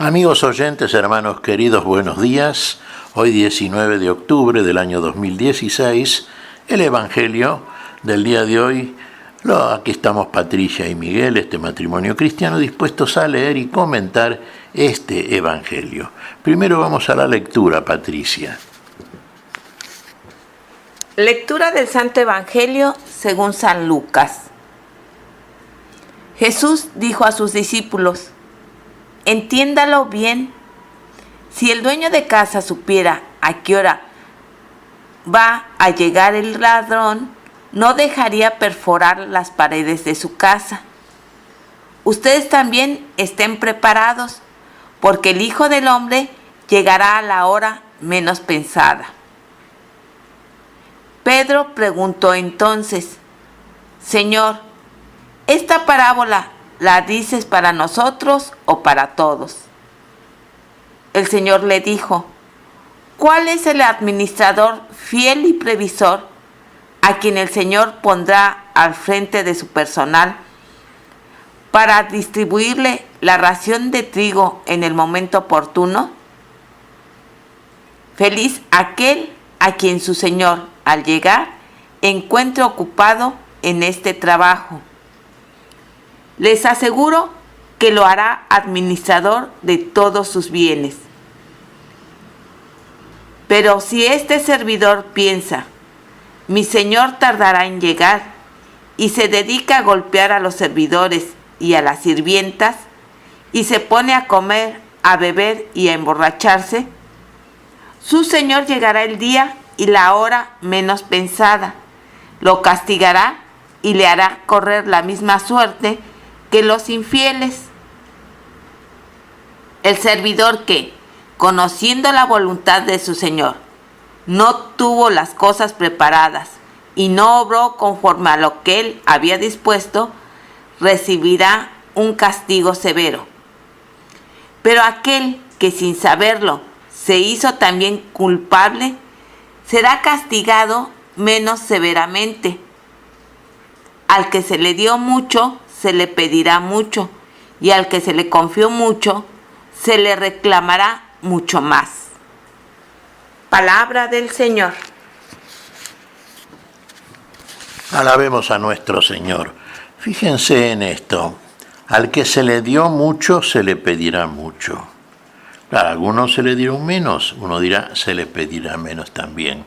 Amigos oyentes, hermanos queridos, buenos días. Hoy 19 de octubre del año 2016, el Evangelio del día de hoy, aquí estamos Patricia y Miguel, este matrimonio cristiano, dispuestos a leer y comentar este Evangelio. Primero vamos a la lectura, Patricia. Lectura del Santo Evangelio según San Lucas. Jesús dijo a sus discípulos: entiéndalo bien, si el dueño de casa supiera a qué hora va a llegar el ladrón, no dejaría perforar las paredes de su casa. Ustedes también estén preparados, porque el Hijo del Hombre llegará a la hora menos pensada. Pedro preguntó entonces: Señor, ¿esta parábola la dices para nosotros o para todos? El Señor le dijo: ¿cuál es el administrador fiel y previsor a quien el Señor pondrá al frente de su personal para distribuirle la ración de trigo en el momento oportuno? Feliz aquel a quien su Señor, al llegar, encuentre ocupado en este trabajo. Les aseguro que lo hará administrador de todos sus bienes. Pero si este servidor piensa: mi Señor tardará en llegar, y se dedica a golpear a los servidores y a las sirvientas, y se pone a comer, a beber y a emborracharse, su Señor llegará el día y la hora menos pensada, lo castigará y le hará correr la misma suerte que los infieles. El servidor que, conociendo la voluntad de su Señor, no tuvo las cosas preparadas y no obró conforme a lo que él había dispuesto, recibirá un castigo severo. Pero aquel que sin saberlo se hizo también culpable, será castigado menos severamente. Al que se le dio mucho, se le pedirá mucho, y al que se le confió mucho, se le reclamará mucho más. Palabra del Señor. Alabemos a nuestro Señor. Fíjense en esto: al que se le dio mucho, se le pedirá mucho. Claro, a algunos se le dieron menos, uno dirá se le pedirá menos también.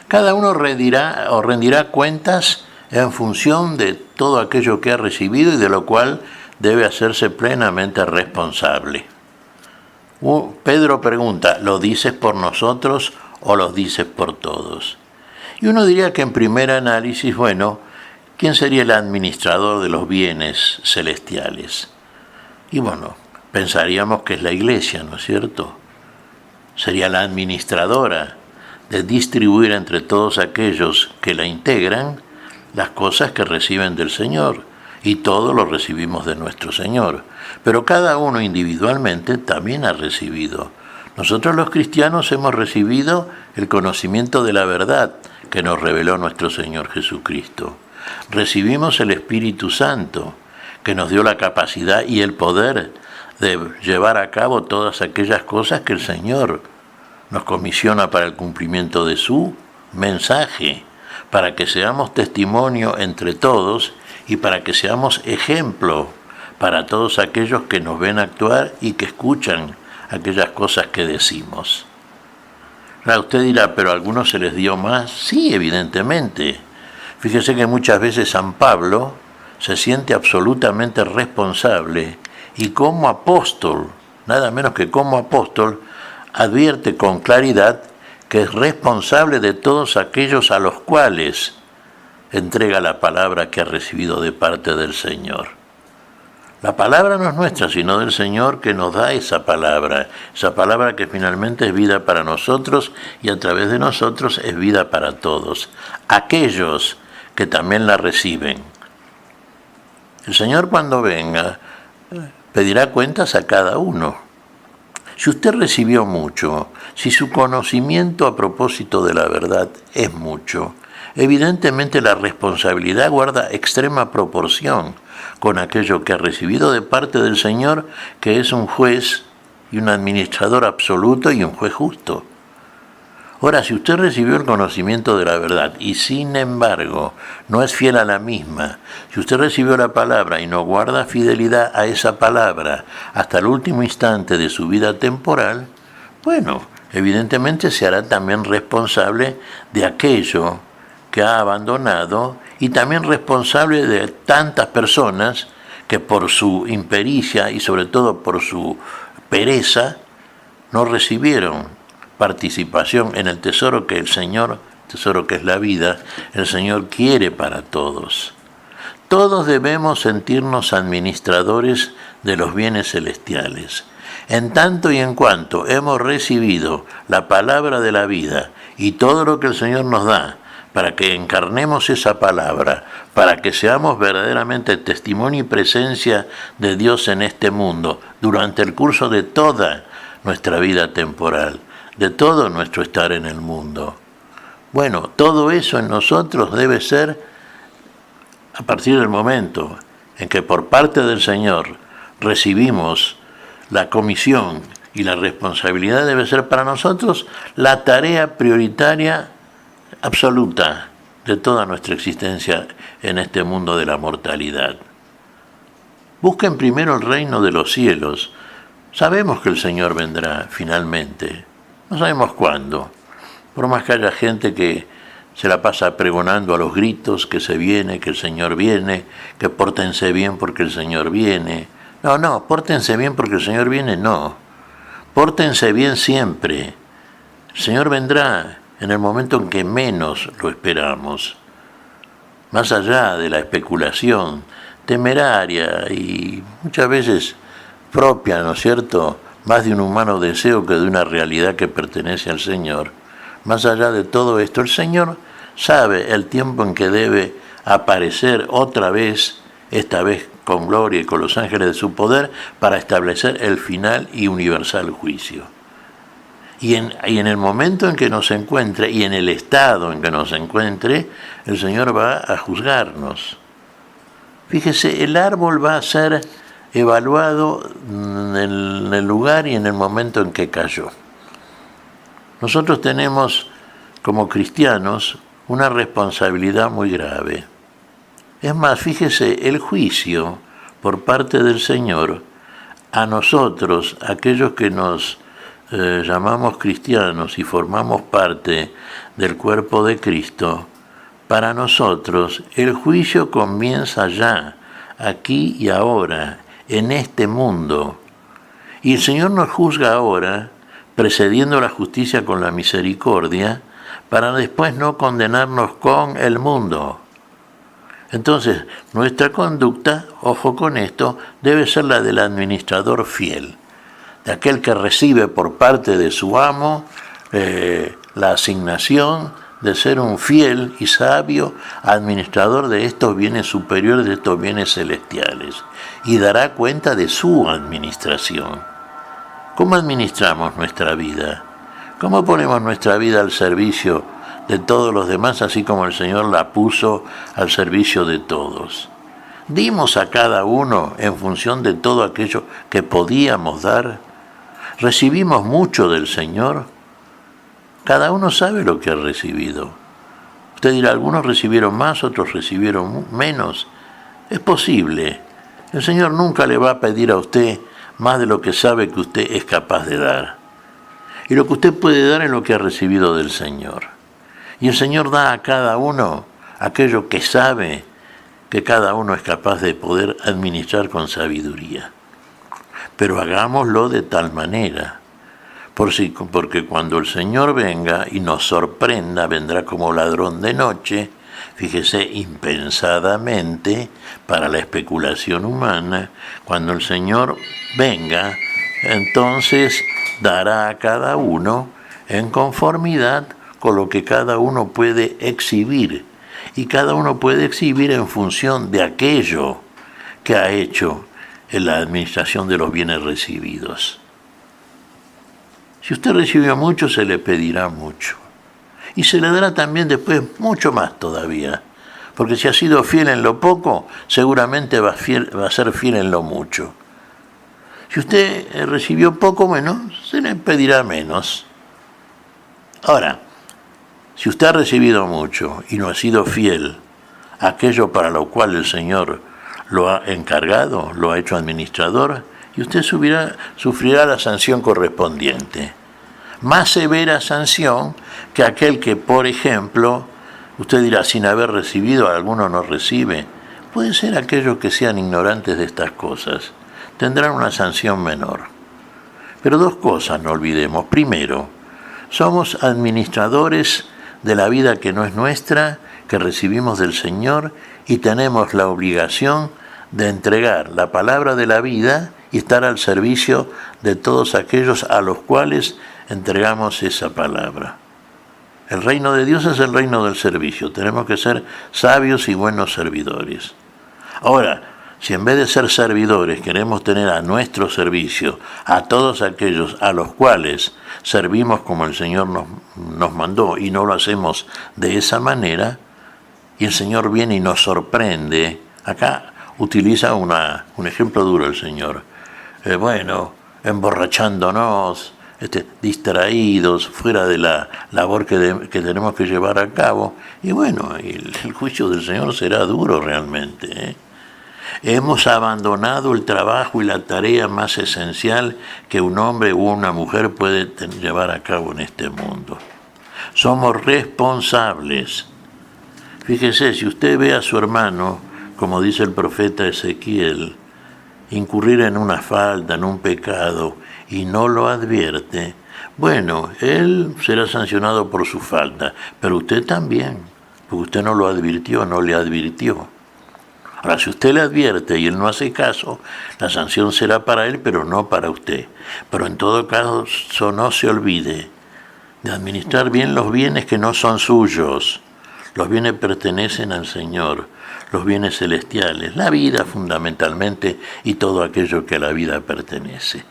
Cada uno rendirá cuentas en función de todo aquello que ha recibido y de lo cual debe hacerse plenamente responsable. Pedro pregunta: ¿lo dices por nosotros o lo dices por todos? Y uno diría que en primer análisis, bueno, ¿quién sería el administrador de los bienes celestiales? Y bueno, pensaríamos que es la Iglesia, ¿no es cierto? Sería la administradora de distribuir entre todos aquellos que la integran las cosas que reciben del Señor, y todo lo recibimos de nuestro Señor. Pero cada uno individualmente también ha recibido. Nosotros los cristianos hemos recibido el conocimiento de la verdad que nos reveló nuestro Señor Jesucristo. Recibimos el Espíritu Santo, que nos dio la capacidad y el poder de llevar a cabo todas aquellas cosas que el Señor nos comisiona para el cumplimiento de su mensaje, para que seamos testimonio entre todos y para que seamos ejemplo para todos aquellos que nos ven actuar y que escuchan aquellas cosas que decimos. Ahora usted dirá: ¿pero a algunos se les dio más? Sí, evidentemente. Fíjese que muchas veces San Pablo se siente absolutamente responsable y como apóstol, nada menos que como apóstol, advierte con claridad que es responsable de todos aquellos a los cuales entrega la palabra que ha recibido de parte del Señor. La palabra no es nuestra, sino del Señor, que nos da esa palabra que finalmente es vida para nosotros y a través de nosotros es vida para todos, aquellos que también la reciben. El Señor, cuando venga, pedirá cuentas a cada uno. Si usted recibió mucho, si su conocimiento a propósito de la verdad es mucho, evidentemente la responsabilidad guarda extrema proporción con aquello que ha recibido de parte del Señor, que es un juez y un administrador absoluto y un juez justo. Ahora, si usted recibió el conocimiento de la verdad y sin embargo no es fiel a la misma, si usted recibió la palabra y no guarda fidelidad a esa palabra hasta el último instante de su vida temporal, bueno, evidentemente se hará también responsable de aquello que ha abandonado y también responsable de tantas personas que por su impericia y sobre todo por su pereza no recibieron participación en el tesoro que el Señor, tesoro que es la vida, el Señor quiere para todos. Todos debemos sentirnos administradores de los bienes celestiales. En tanto y en cuanto hemos recibido la palabra de la vida y todo lo que el Señor nos da para que encarnemos esa palabra, para que seamos verdaderamente testimonio y presencia de Dios en este mundo durante el curso de toda nuestra vida temporal, de todo nuestro estar en el mundo. Bueno, todo eso en nosotros debe ser a partir del momento en que por parte del Señor recibimos la comisión y la responsabilidad, debe ser para nosotros la tarea prioritaria absoluta de toda nuestra existencia en este mundo de la mortalidad. Busquen primero el reino de los cielos. Sabemos que el Señor vendrá finalmente. No sabemos cuándo. Por más que haya gente que se la pasa pregonando a los gritos que se viene, que el Señor viene, que pórtense bien porque el Señor viene. No, pórtense bien porque el Señor viene, no. Pórtense bien siempre. El Señor vendrá en el momento en que menos lo esperamos. Más allá de la especulación temeraria y muchas veces propia, ¿no es cierto?, más de un humano deseo que de una realidad que pertenece al Señor. Más allá de todo esto, el Señor sabe el tiempo en que debe aparecer otra vez, esta vez con gloria y con los ángeles de su poder, para establecer el final y universal juicio. Y en el momento en que nos encuentre, y en el estado en que nos encuentre, el Señor va a juzgarnos. Fíjese, el árbol va a ser evaluado en el lugar y en el momento en que cayó. Nosotros tenemos, como cristianos, una responsabilidad muy grave. Es más, fíjese, el juicio por parte del Señor a nosotros, aquellos que nos llamamos cristianos y formamos parte del cuerpo de Cristo, para nosotros el juicio comienza ya, aquí y ahora, en este mundo. Y el Señor nos juzga ahora, precediendo la justicia con la misericordia, para después no condenarnos con el mundo. Entonces, nuestra conducta, ojo con esto, debe ser la del administrador fiel, de aquel que recibe por parte de su amo la asignación de ser un fiel y sabio administrador de estos bienes superiores, de estos bienes celestiales, y dará cuenta de su administración. ¿Cómo administramos nuestra vida? ¿Cómo ponemos nuestra vida al servicio de todos los demás, así como el Señor la puso al servicio de todos? ¿Dimos a cada uno en función de todo aquello que podíamos dar? ¿Recibimos mucho del Señor? Cada uno sabe lo que ha recibido. Usted dirá, algunos recibieron más, otros recibieron menos. Es posible. El Señor nunca le va a pedir a usted más de lo que sabe que usted es capaz de dar. Y lo que usted puede dar es lo que ha recibido del Señor. Y el Señor da a cada uno aquello que sabe que cada uno es capaz de poder administrar con sabiduría. Pero hagámoslo de tal manera, porque cuando el Señor venga y nos sorprenda, vendrá como ladrón de noche, fíjese, impensadamente para la especulación humana. Cuando el Señor venga, entonces dará a cada uno en conformidad con lo que cada uno puede exhibir, y cada uno puede exhibir en función de aquello que ha hecho en la administración de los bienes recibidos. Si usted recibió mucho, se le pedirá mucho. Y se le dará también después mucho más todavía. Porque si ha sido fiel en lo poco, seguramente va a ser fiel en lo mucho. Si usted recibió poco, bueno, se le pedirá menos. Ahora, si usted ha recibido mucho y no ha sido fiel a aquello para lo cual el Señor lo ha encargado, lo ha hecho administrador, y usted sufrirá la sanción correspondiente. Más severa sanción que aquel que, por ejemplo, usted dirá, sin haber recibido, alguno no recibe. Puede ser aquellos que sean ignorantes de estas cosas. Tendrán una sanción menor. Pero dos cosas no olvidemos. Primero, somos administradores de la vida que no es nuestra, que recibimos del Señor, y tenemos la obligación de entregar la palabra de la vida y estar al servicio de todos aquellos a los cuales entregamos esa palabra. El reino de Dios es el reino del servicio. Tenemos que ser sabios y buenos servidores. Ahora, si en vez de ser servidores queremos tener a nuestro servicio a todos aquellos a los cuales servimos como el Señor nos mandó y no lo hacemos de esa manera, y el Señor viene y nos sorprende, acá utiliza un ejemplo duro el Señor. Emborrachándonos, distraídos, fuera de la labor que tenemos que llevar a cabo. Y bueno, el juicio del Señor será duro realmente. Hemos abandonado el trabajo y la tarea más esencial que un hombre u una mujer puede llevar a cabo en este mundo. Somos responsables. Fíjese, si usted ve a su hermano, como dice el profeta Ezequiel, incurrir en una falta, en un pecado, y no lo advierte, bueno, él será sancionado por su falta, pero usted también, porque usted no lo advirtió, no le advirtió. Ahora, si usted le advierte y él no hace caso, la sanción será para él, pero no para usted. Pero en todo caso, no se olvide de administrar bien los bienes que no son suyos. Los bienes pertenecen al Señor, los bienes celestiales, la vida fundamentalmente y todo aquello que a la vida pertenece.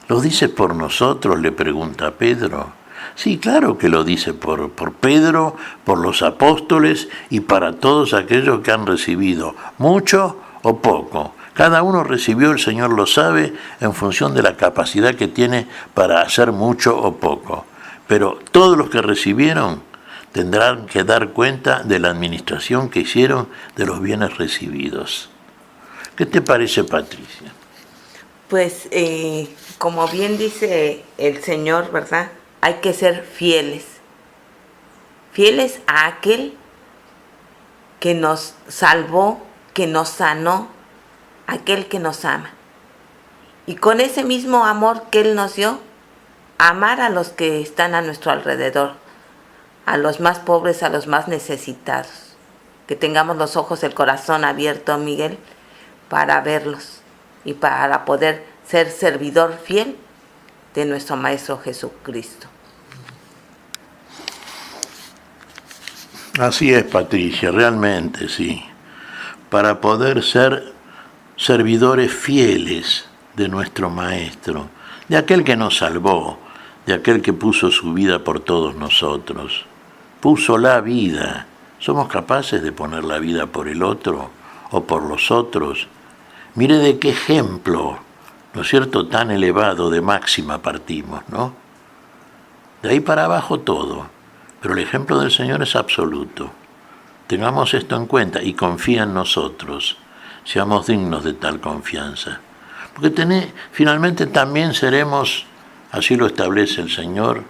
¿Lo dice por nosotros?, le pregunta Pedro. Sí, claro que lo dice por Pedro, por los apóstoles y para todos aquellos que han recibido, mucho o poco. Cada uno recibió, el Señor lo sabe, en función de la capacidad que tiene para hacer mucho o poco. Pero todos los que recibieron tendrán que dar cuenta de la administración que hicieron de los bienes recibidos. ¿Qué te parece, Patricia? Pues, como bien dice el Señor, ¿verdad? Hay que ser fieles. Fieles a aquel que nos salvó, que nos sanó, aquel que nos ama. Y con ese mismo amor que Él nos dio, amar a los que están a nuestro alrededor, a los más pobres, a los más necesitados. Que tengamos los ojos, el corazón abierto, Miguel, para verlos y para poder ser servidor fiel de nuestro Maestro Jesucristo. Así es, Patricia, realmente sí. Para poder ser servidores fieles de nuestro Maestro, de aquel que nos salvó, de aquel que puso su vida por todos nosotros. Puso la vida. ¿Somos capaces de poner la vida por el otro o por los otros? Mire de qué ejemplo, ¿no es cierto?, tan elevado de máxima partimos, ¿no? De ahí para abajo todo. Pero el ejemplo del Señor es absoluto. Tengamos esto en cuenta y confía en nosotros. Seamos dignos de tal confianza. Porque finalmente también seremos, así lo establece el Señor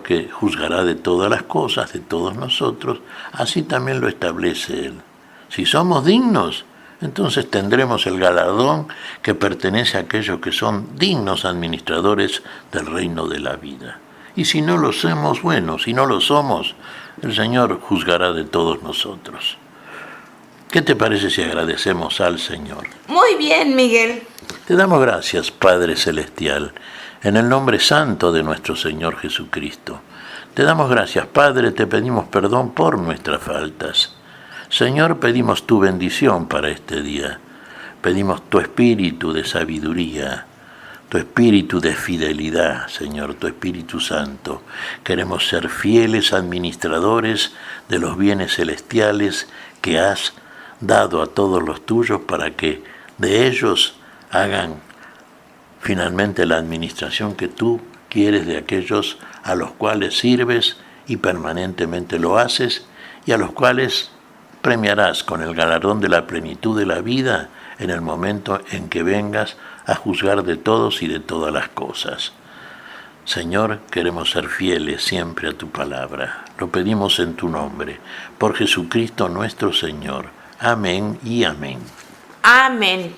que juzgará de todas las cosas, de todos nosotros, así también lo establece Él. Si somos dignos, entonces tendremos el galardón que pertenece a aquellos que son dignos administradores del reino de la vida. Y si no lo somos, bueno, si no lo somos, el Señor juzgará de todos nosotros. ¿Qué te parece si agradecemos al Señor? Muy bien, Miguel. Te damos gracias, Padre Celestial, en el nombre santo de nuestro Señor Jesucristo. Te damos gracias, Padre, te pedimos perdón por nuestras faltas. Señor, pedimos tu bendición para este día. Pedimos tu espíritu de sabiduría, tu espíritu de fidelidad, Señor, tu Espíritu Santo. Queremos ser fieles administradores de los bienes celestiales que has dado a todos los tuyos para que de ellos hagan finalmente la administración que tú quieres de aquellos a los cuales sirves y permanentemente lo haces, y a los cuales premiarás con el galardón de la plenitud de la vida en el momento en que vengas a juzgar de todos y de todas las cosas. Señor, queremos ser fieles siempre a tu palabra. Lo pedimos en tu nombre, por Jesucristo nuestro Señor. Amén y amén. Amén.